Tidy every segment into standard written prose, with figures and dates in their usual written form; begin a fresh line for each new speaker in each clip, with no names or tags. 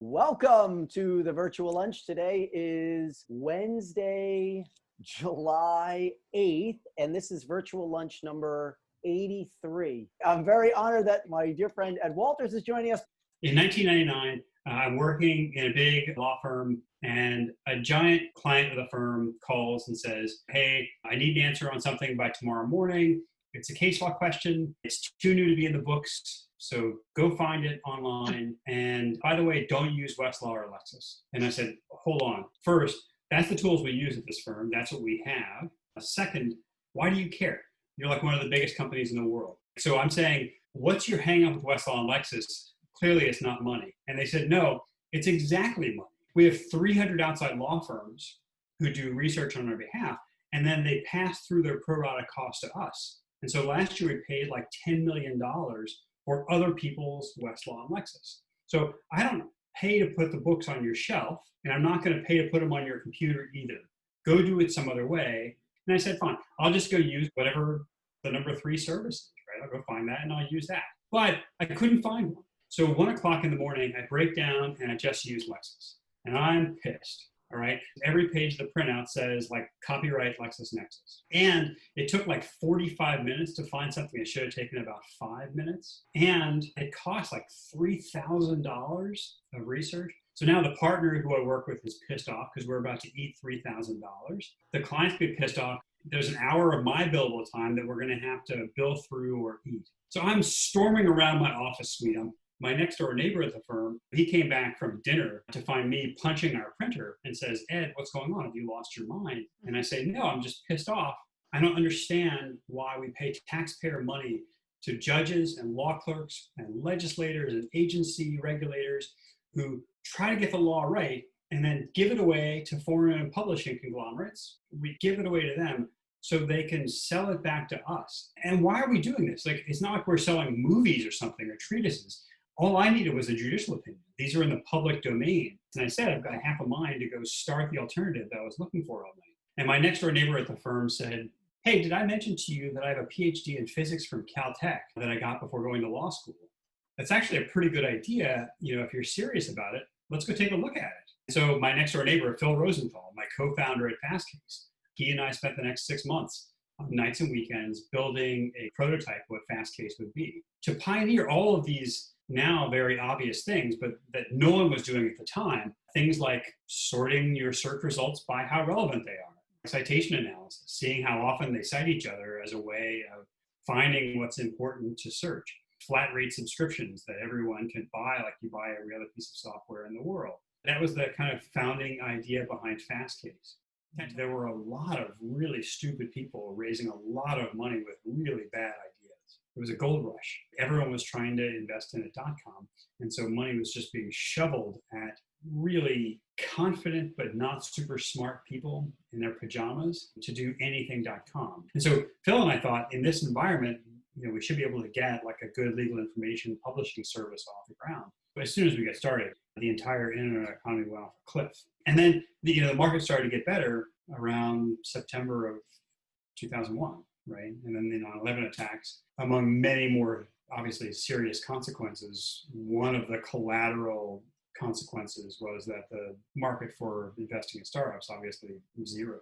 Welcome to the virtual lunch. Today is Wednesday, July 8th, and this is virtual lunch number 83. I'm very honored that my dear friend Ed Walters is joining us.
In 1999, I'm working in a big law firm, and a giant client of the firm calls and says, "Hey, I need an answer on something by tomorrow morning. It's a case law question. It's too new to be in the books, so go find it online. And by the way, don't use Westlaw or Lexis." And I said, "Hold on. First, that's the tools we use at this firm. That's what we have. Second, why do you care? You're like one of the biggest companies in the world." So I'm saying, "What's your hang up with Westlaw and Lexis? Clearly it's not money." And they said, "No, it's exactly money. We have 300 outside law firms who do research on our behalf, and then they pass through their pro rata cost to us. And so last year we paid like $10 million for other people's Westlaw and Lexis. So I don't pay to put the books on your shelf, and I'm not going to pay to put them on your computer either. Go do it some other way." And I said, "Fine, I'll just go use whatever the number 3 service is, right? I'll go find that and I'll use that." But I couldn't find one. So 1 o'clock in the morning, I break down and I just use Lexis. And I'm pissed, all right? Every page of the printout says like copyright LexisNexis. And it took like 45 minutes to find something that should have taken about 5 minutes. And it cost like $3,000 of research. So now the partner who I work with is pissed off because we're about to eat $3,000. The client's be pissed off. There's an hour of my billable time that we're going to have to bill through or eat. So I'm storming around my office suite. My next door neighbor at the firm, he came back from dinner to find me punching our printer and says, "Ed, what's going on? Have you lost your mind?" And I say, "No, I'm just pissed off. I don't understand why we pay taxpayer money to judges and law clerks and legislators and agency regulators who try to get the law right and then give it away to foreign publishing conglomerates. We give it away to them so they can sell it back to us. And why are we doing this? Like, it's not like we're selling movies or something or treatises. All I needed was a judicial opinion. These are in the public domain." And I said, "I've got a half a mind to go start the alternative that I was looking for all night." And my next door neighbor at the firm said, "Hey, did I mention to you that I have a PhD in physics from Caltech that I got before going to law school? That's actually a pretty good idea. If you're serious about it, let's go take a look at it." So my next door neighbor, Phil Rosenthal, my co-founder at Fastcase, he and I spent the next 6 months on nights and weekends building a prototype of what Fastcase would be to pioneer all of these now very obvious things, but that no one was doing at the time. Things like sorting your search results by how relevant they are, citation analysis, seeing how often they cite each other as a way of finding what's important to search, flat rate subscriptions that everyone can buy like you buy every other piece of software in the world. That was the kind of founding idea behind Fastcase. There were a lot of really stupid people raising a lot of money with really bad ideas. It was a gold rush. Everyone was trying to invest in a .com. And so money was just being shoveled at really confident but not super smart people in their pajamas to do anything.com. And so Phil and I thought, in this environment, we should be able to get like a good legal information publishing service off the ground. But as soon as we got started, the entire internet economy went off a cliff. And then the market started to get better around September of 2001. Right? And then the 9/11 attacks, among many more obviously serious consequences. One of the collateral consequences was that the market for investing in startups obviously zeroed.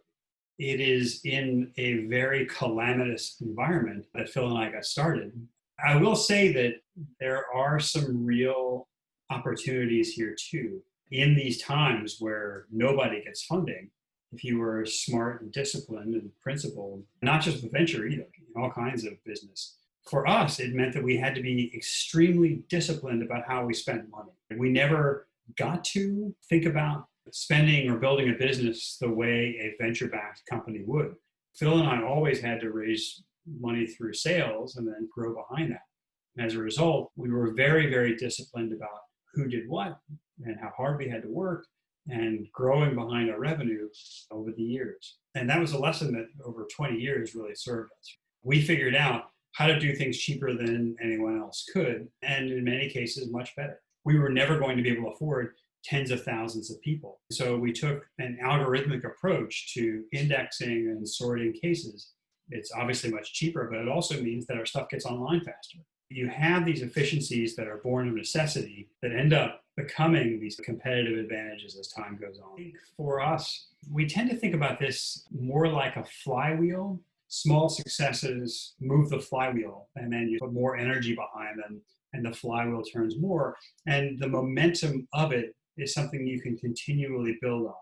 It is in a very calamitous environment that Phil and I got started. I will say that there are some real opportunities here too. In these times where nobody gets funding, if you were smart and disciplined and principled, not just with venture either, in all kinds of business. For us, it meant that we had to be extremely disciplined about how we spent money. We never got to think about spending or building a business the way a venture-backed company would. Phil and I always had to raise money through sales and then grow behind that. And as a result, we were very, very disciplined about who did what and how hard we had to work and growing behind our revenue over the years. And that was a lesson that over 20 years really served us. We figured out how to do things cheaper than anyone else could, and in many cases, much better. We were never going to be able to afford tens of thousands of people. So we took an algorithmic approach to indexing and sorting cases. It's obviously much cheaper, but it also means that our stuff gets online faster. You have these efficiencies that are born of necessity that end up becoming these competitive advantages as time goes on. I think for us, we tend to think about this more like a flywheel. Small successes move the flywheel, and then you put more energy behind them, and the flywheel turns more. And the momentum of it is something you can continually build on.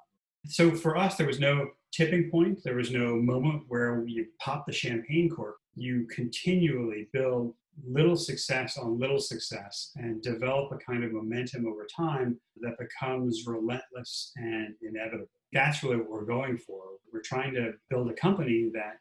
So for us, there was no tipping point. There was no moment where you pop the champagne cork. You continually build little success on little success and develop a kind of momentum over time that becomes relentless and inevitable. That's really what we're going for. We're trying to build a company that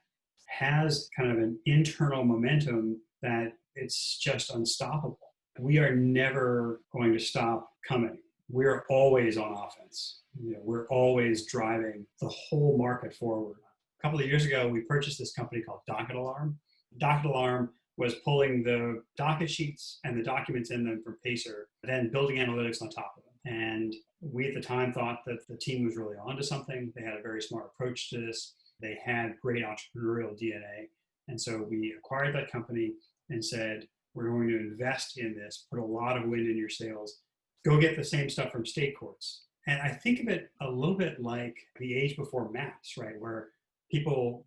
has kind of an internal momentum that it's just unstoppable. We are never going to stop coming. We're always on offense. We're always driving the whole market forward. A couple of years ago, we purchased this company called Docket Alarm. Docket Alarm was pulling the docket sheets and the documents in them from Pacer, then building analytics on top of them. And we at the time thought that the team was really onto something. They had a very smart approach to this. They had great entrepreneurial DNA. And so we acquired that company and said, we're going to invest in this, put a lot of wind in your sails, go get the same stuff from state courts. And I think of it a little bit like the age before maps, right? Where people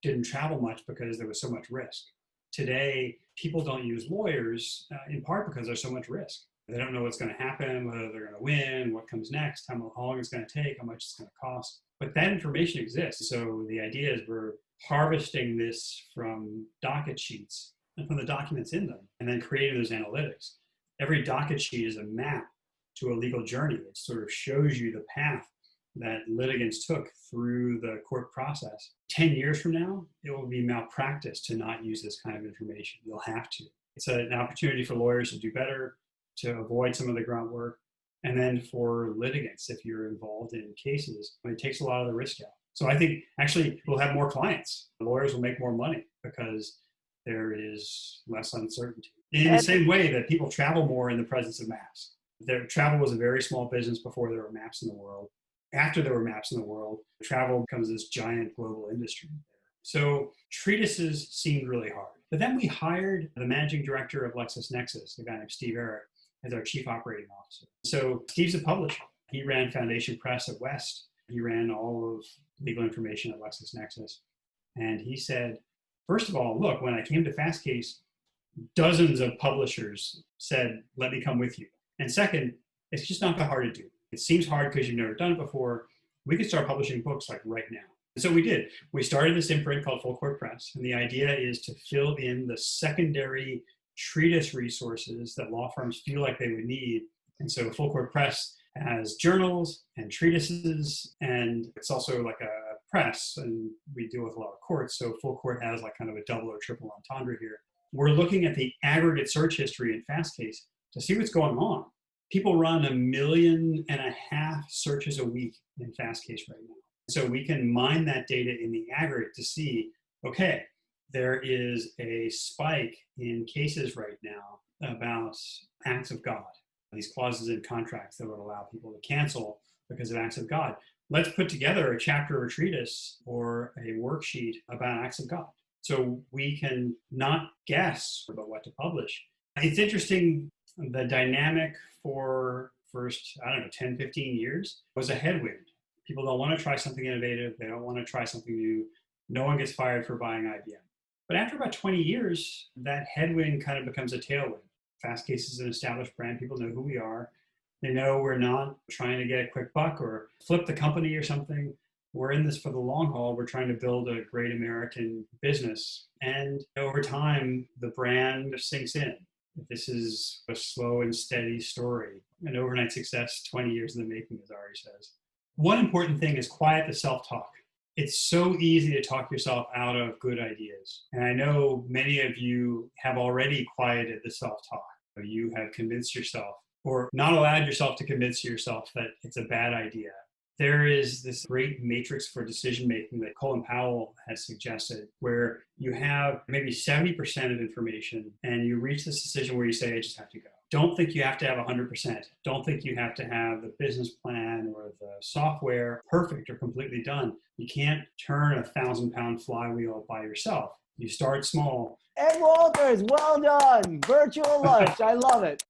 didn't travel much because there was so much risk. Today, people don't use lawyers in part because there's so much risk. They don't know what's going to happen, whether they're going to win, what comes next, how long it's going to take, how much it's going to cost. But that information exists. So the idea is we're harvesting this from docket sheets and from the documents in them, and then creating those analytics. Every docket sheet is a map to a legal journey. It sort of shows you the path that litigants took through the court process. 10 years from now, it will be malpractice to not use this kind of information. You'll have to. It's an opportunity for lawyers to do better, to avoid some of the grunt work, and then for litigants, if you're involved in cases, it takes a lot of the risk out. So I think actually we'll have more clients. The lawyers will make more money because there is less uncertainty. In the same way that people travel more in the presence of maps. Travel was a very small business before there were maps in the world. After there were maps in the world, travel becomes this giant global industry. So treatises seemed really hard. But then we hired the managing director of LexisNexis, a guy named Steve Eric, as our chief operating officer. So Steve's a publisher. He ran Foundation Press at West. He ran all of legal information at LexisNexis. And he said, first of all, look, when I came to Fastcase, dozens of publishers said, let me come with you. And second, it's just not that hard to do. It seems hard because you've never done it before. We could start publishing books like right now. And so we did. We started this imprint called fullcourt Press. And the idea is to fill in the secondary treatise resources that law firms feel like they would need. And so fullcourt Press has journals and treatises, and it's also like a press, and we deal with a lot of courts. So fullcourt has like kind of a double or triple entendre here. We're looking at the aggregate search history in Fastcase to see what's going on. People run 1.5 million searches a week in Fastcase right now. So we can mine that data in the aggregate to see, okay, there is a spike in cases right now about acts of God, these clauses in contracts that would allow people to cancel because of acts of God. Let's put together a chapter or a treatise or a worksheet about acts of God. So we can not guess about what to publish. It's interesting, the dynamic for first, 10, 15 years was a headwind. People don't want to try something innovative. They don't want to try something new. No one gets fired for buying IBM. But after about 20 years, that headwind kind of becomes a tailwind. Fastcase is an established brand. People know who we are. They know we're not trying to get a quick buck or flip the company or something. We're in this for the long haul. We're trying to build a great American business. And over time, the brand sinks in. This is a slow and steady story. An overnight success, 20 years in the making, as Ari says. One important thing is quiet the self-talk. It's so easy to talk yourself out of good ideas. And I know many of you have already quieted the self-talk. You have convinced yourself or not allowed yourself to convince yourself that it's a bad idea. There is this great matrix for decision-making that Colin Powell has suggested, where you have maybe 70% of information and you reach this decision where you say, I just have to go. Don't think you have to have 100%. Don't think you have to have the business plan or the software perfect or completely done. You can't turn a 1,000-pound flywheel by yourself. You start small.
Ed Walters, well done. Virtual lunch. I love it.